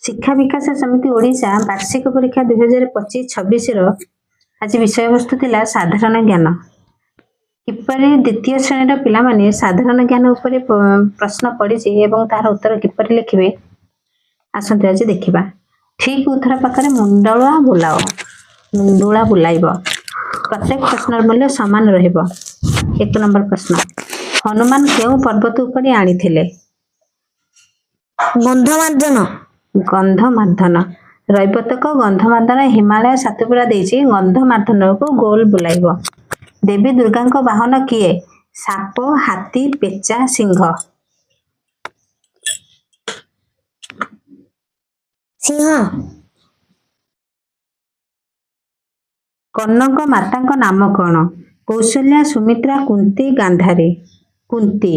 शिक्षा विकास समिति ओडिशा वार्षिक परीक्षा 2025-26 आज विषय वस्तु थिला साधारण ज्ञान। किपरि द्वितीय श्रेणी पिला माने साधारण ज्ञान उपरे प्रश्न पड़िछि एवं तार उत्तर किपरि लिखिबे आसंते आज देखिबा। ठीक उत्तर पाखरे मुंडुला बुलाओ, मुंडुला बुलाइबो। प्रत्येक प्रश्न मूल्य समान रहिबो। 1 नंबर प्रश्न, हनुमान केउ पर्वत उपरे आनिथिले? गंधमार्दन। गंधमार्दन। रैवतक गंधमार्दन हिमालय सातपुरा देछि गंधमार्दन को गोल बुलाइबो। देवी दुर्गा को वाहन किए? साप, हाथी, पेचा, सिंह। सिंह। कन्नक माता को नाम कौन? कौशल्या, सुमित्रा, कुंती, गांधारी। कुंती।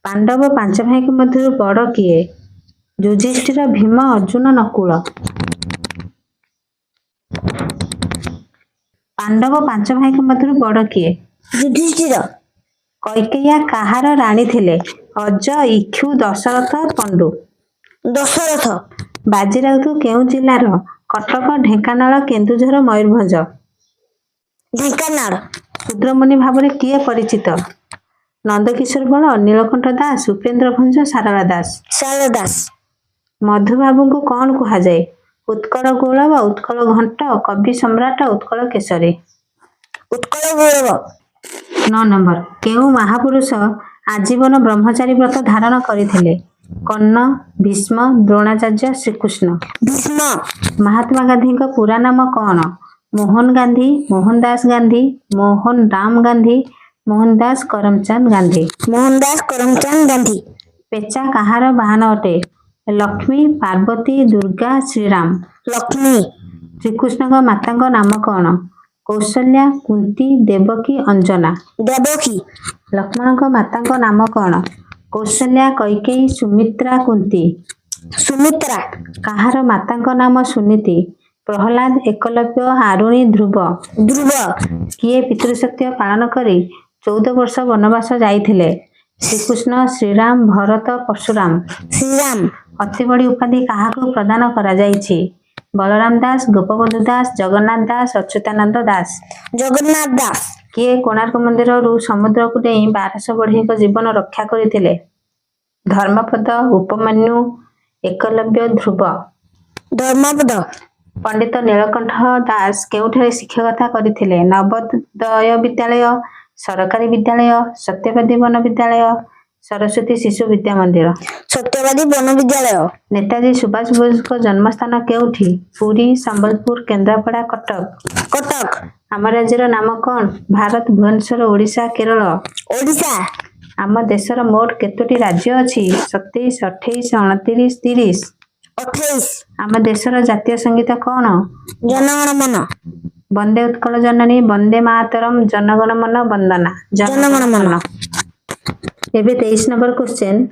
पांडव 5 भाई के मध्य बड़ किए? युधिष्ठिर, भीम, अर्जुन, नकुल। पांडव 5 भाई के मध्य बड़ किए? युधिष्ठिर। कैकेयी कहार राणी थिले? अज, इक्षु, दशरथ, पंडु। दशरथ। बाजीराउत केउ जिल्लार? कटक, ढेंकानाल, केन्दुझर, मयूरभंज। ढेंकानाल। शूद्रमुनि भाବରେ किए परिचित? नंदकिशोर बଳ, नीलकंठ दास, उपेन्द्र भंज, सारଳା दास। सारଳା दास। मधुबाबू को कौन कुहाଯାए? उत्कल गौरव, उत्कल घंट, कवि सम्राट, उत्कल केसरी। उत्कल गौरव। 9 नंबर, केउ महापुरुष आजीवन ब्रह्मचारी व्रत धारण करथिले? कर्ण, भीष्म, द्रोणाचार्य, श्रीकृष्ण। भीष्म। महात्मा गांधी का पूरा नाम कौन? मोहन गांधी, मोहनदास गांधी, मोहन राम गांधी, मोहनदास करमचंद गांधी। मोहनदास करमचंद गांधी। पेचा कहार वाहन अटे? लक्ष्मी, पार्वती, दुर्गा, श्रीराम। लक्ष्मी। श्रीकृष्ण का माता का नाम कौन? कौशल्या, कुंती, देवकी, अंजना। देवकी। लक्ष्मण का माता का नाम कौन? कौशल्या, कैकेयी, सुमित्रा, कुंती। सुमित्रा। कहार माता का नाम सुनीति? प्रहलाद, एकलव्य, आरुणी, ध्रुव। ध्रुव। किए पितृसत्य पालन करी 14 वर्ष वनवास जाइथिले? श्रीकृष्ण, श्रीराम, भरत, परशुराम। श्रीराम। अति बड़ी उपाधि काहाको प्रदान करा जाइछि? बलराम दास, गोपबंधु दास, जगन्नाथ दास, अच्युतानंद दास। जगन्नाथ दास। किए कोणार्क मंदिर रु समुद्र को डेई 1200 बढ़ई को जीवन रक्षा करथिले? धर्मपद, उपमन्यु, एकलव्य, ध्रुव। धर्मपद। पंडित नीलकंठ दास केउठारे शिक्षकता करथिले? नवोदय विद्यालय, सरकारी विद्यालय, सत्यवादी वन विद्यालय, सरस्वती शिशु विद्या मंदिर। सत्यवादी वन विद्यालय। नेताजी सुभाष बोस को जन्मस्थान केउठी? पुरी, संबलपुर, केन्द्रापड़ा, कटक। कटक। आम राज्यर नाम कौन? भारत, भुवनेश्वर, ओडिशा, केरल। ओडिशा। आम देशर मोट केतोटी राज्य अछि? 27, 28, 29, 30। 28। आम देशर जातीय संगीत कौन? जनगण मन। वंदे उत्कल जननी, वंदे मातरम, जनगण मन वंदना। जनगण मन। एबे 23 नंबर क्वेश्चन,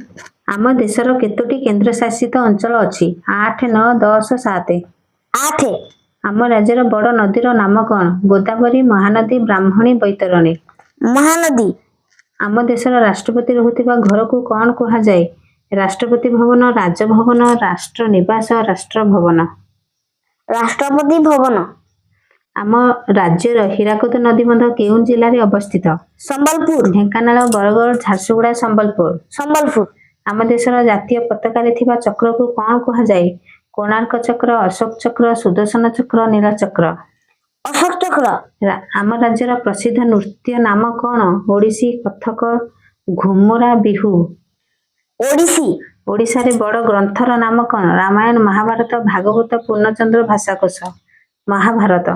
आम देशर केतोटी केंद्र शासित अंचल अछि? 8, 9, 10, 7। 8। आम राज्यर बड़ नदीर नाम कौन? गोदावरी, महानदी, ब्राह्मणी, बैतरणी। महानदी। आम देशर राष्ट्रपति रहुथिबा घर को कौन कुहाजाए? राष्ट्रपति भवन, राजभवन, राष्ट्र निवास, राष्ट्र भवन। राष्ट्रपति भवन। आम राज्यर हीराकुद नदीबंध केउं जिल्ला रे अवस्थित? संबलपुर। ढेंकानाल, बरगड़, झारसुगुड़ा, संबलपुर। संबलपुर। आम देशर जातीय पताका रे थिबा चक्र को कौन कुहाजाए? कोणार्क चक्र, अशोक चक्र, सुदर्शन चक्र, नीलचक्र। अशोक चक्र। आम राज्यर प्रसिद्ध नृत्य नाम कौन? ओडिसी, कथक, घुमुरा, बिहू। ओडिसी। ओडिशा रे बड़ ग्रंथर नाम कौन? रामायण, महाभारत, भागवत, पूर्णचंद्र भाषाकोश। महाभारत।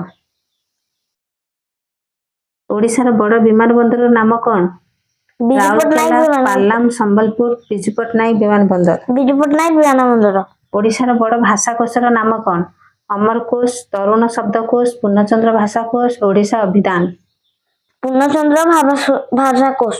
ओडिशार बड़ विमान बंदर नाम कौन? राउरकेला, पालाम, संबलपुर, बिजू पट्टनायक विमान बंदर। बिजू पट्टनायक विमान बंदर। ओडिशार बड़ भाषाकोशर नाम कौन? अमरकोश, तरुण शब्दकोश, पूर्णचंद्र भाषाकोश, ओडिशा अभिधान। पूर्णचंद्र भाषाकोश।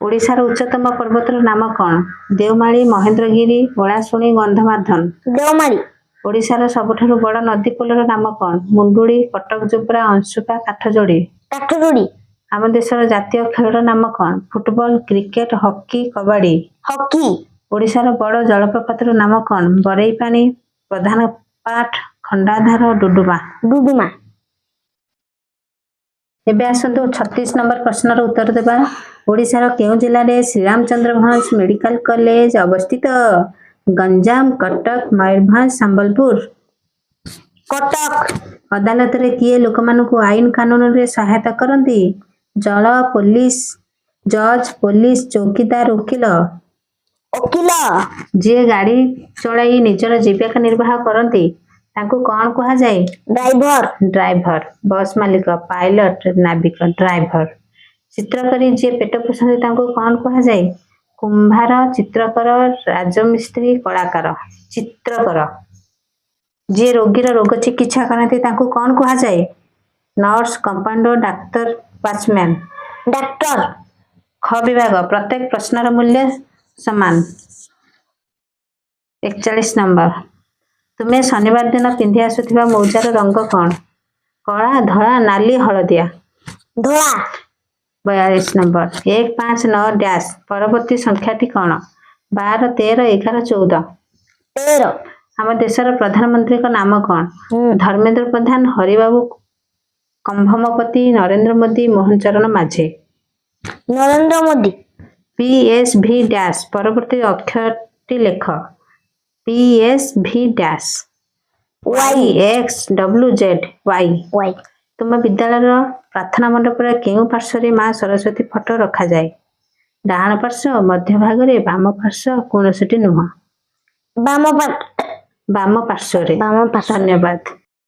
ओडिशार उच्चतम पर्वतर नाम कौन? देवमाली, महेंद्रगिरी, ओलाशुणी, गंधमार्दन। देवमाली। ओडिशार सबठारु बड़ नदी पोलर नाम कौन? मुंडुड़ी, कटक जोब्रा, अंशुपा, काठजोड़ी। काठजोड़ी। आम देशर जातीय खेलर नाम कौन? Football, cricket, hockey, kabaddi. Hockey. ओडिशार बड़ जलप्रपातर नाम कौन? बरईपानी, ପ୍ରଧାନ ପାଠ ଖଣ୍ଡାଧାର ଡୁଡୁମା। ଡୁଡୁମା। ଏବେ ଆସନ୍ତୁ 36 ନମ୍ବର ପ୍ରଶ୍ନର ଉତ୍ତର ଦେବା। ଓଡ଼ିଶାର କେଉଁ ଜିଲ୍ଲାରେ ଶ୍ରୀରାମଚନ୍ଦ୍ର ଭଞ୍ଜ ମେଡିକାଲ କଲେଜ ଅବସ୍ଥିତ? ଗଞ୍ଜାମ, କଟକ, ମୟୂରଭଞ୍ଜ, ସମ୍ବଲପୁର। କଟକ। ଅଦାଲତରେ କିଏ ଲୋକମାନଙ୍କୁ ଆଇନ କାନୁନରେ ସହାୟତା କରନ୍ତି? ଜଳ, ପୋଲିସ, ଜଜ୍, ପୋଲିସ, ଚୌକିଦାର, ଓକିଲ। ଓକିଲ। ଯିଏ ଗାଡ଼ି ଚଳାଇ ନିଜର ଜୀବିକା ନିର୍ବାହ କରନ୍ତି ତାଙ୍କୁ କ'ଣ କୁହାଯାଏ? ଡ୍ରାଇଭର। ଡ୍ରାଇଭର। ବସ୍ ମାଲିକ, ପାଇଲଟ, ନାବିକ। ଡ୍ରାଇଭର। ଚିତ୍ର କରି ଯିଏ ପେଟ ପୋଷନ୍ତି ତାଙ୍କୁ କ'ଣ କୁହାଯାଏ? କୁମ୍ଭାର, ଚିତ୍ରକର, ରାଜମିସ୍ତ୍ରୀ, କଳାକାର। ଚିତ୍ରକର। ଯିଏ ରୋଗୀର ରୋଗ ଚିକିତ୍ସା କରନ୍ତି ତାଙ୍କୁ କ'ଣ କୁହାଯାଏ? ନର୍ସ, କମ୍ପାଉଣ୍ଡର, ଡାକ୍ତର, ୱାଚମ୍ୟାନ। ଡାକ୍ତର। ଖ ବିଭାଗ ପ୍ରତ୍ୟେକ ପ୍ରଶ୍ନର ମୂଲ୍ୟ ସମାନ। 41 ନମ୍ବର। ତୁମେ ଶନିବାର ଦିନ ପିନ୍ଧି ଆସୁଥିବା ମୌଜାର ରଙ୍ଗ କ'ଣ? କଳା, ଧଳା, ନାଲି, ହଳଦିଆ। ଧଳା। 42 ନମ୍ବର। 1, 5, 9 ଡ୍ୟାସ୍ ପରବର୍ତ୍ତୀ ସଂଖ୍ୟାଟି କ'ଣ? 12, 13, 11, 14। 13। ଆମ ଦେଶର ପ୍ରଧାନମନ୍ତ୍ରୀଙ୍କ ନାମ କ'ଣ? ହୁଁ। ଧର୍ମେନ୍ଦ୍ର ପ୍ରଧାନ, ହରିବାବୁ କମ୍ଭମପତି, ନରେନ୍ଦ୍ର ମୋଦି, ମୋହନ ଚରଣ ମାଝୀ। ନରେନ୍ଦ୍ର ମୋଦି। PSV ଡ୍ୟାସ୍ ପରବର୍ତ୍ତୀ ଅକ୍ଷରଟି ଲେଖ। PSV dash. Y। YXWZ Y। Y। ତୁମ ବିଦ୍ୟାଳୟର ପ୍ରାର୍ଥନା ମଣ୍ଡପରେ କେଉଁ ପାର୍ଶ୍ୱରେ ମା ସରସ୍ୱତୀ ଫଟୋ ରଖାଯାଏ? ଡାହାଣ ପାର୍ଶ୍ୱ, ମଧ୍ୟ ଭାଗରେ, ବାମ ପାର୍ଶ୍ୱ, କୌଣସିଟି ନୁହଁ। ବାମ ବାମ ପାର୍ଶ୍ୱରେ। ବାମ ପାର୍ଶ୍ୱ। ଧନ୍ୟବାଦ।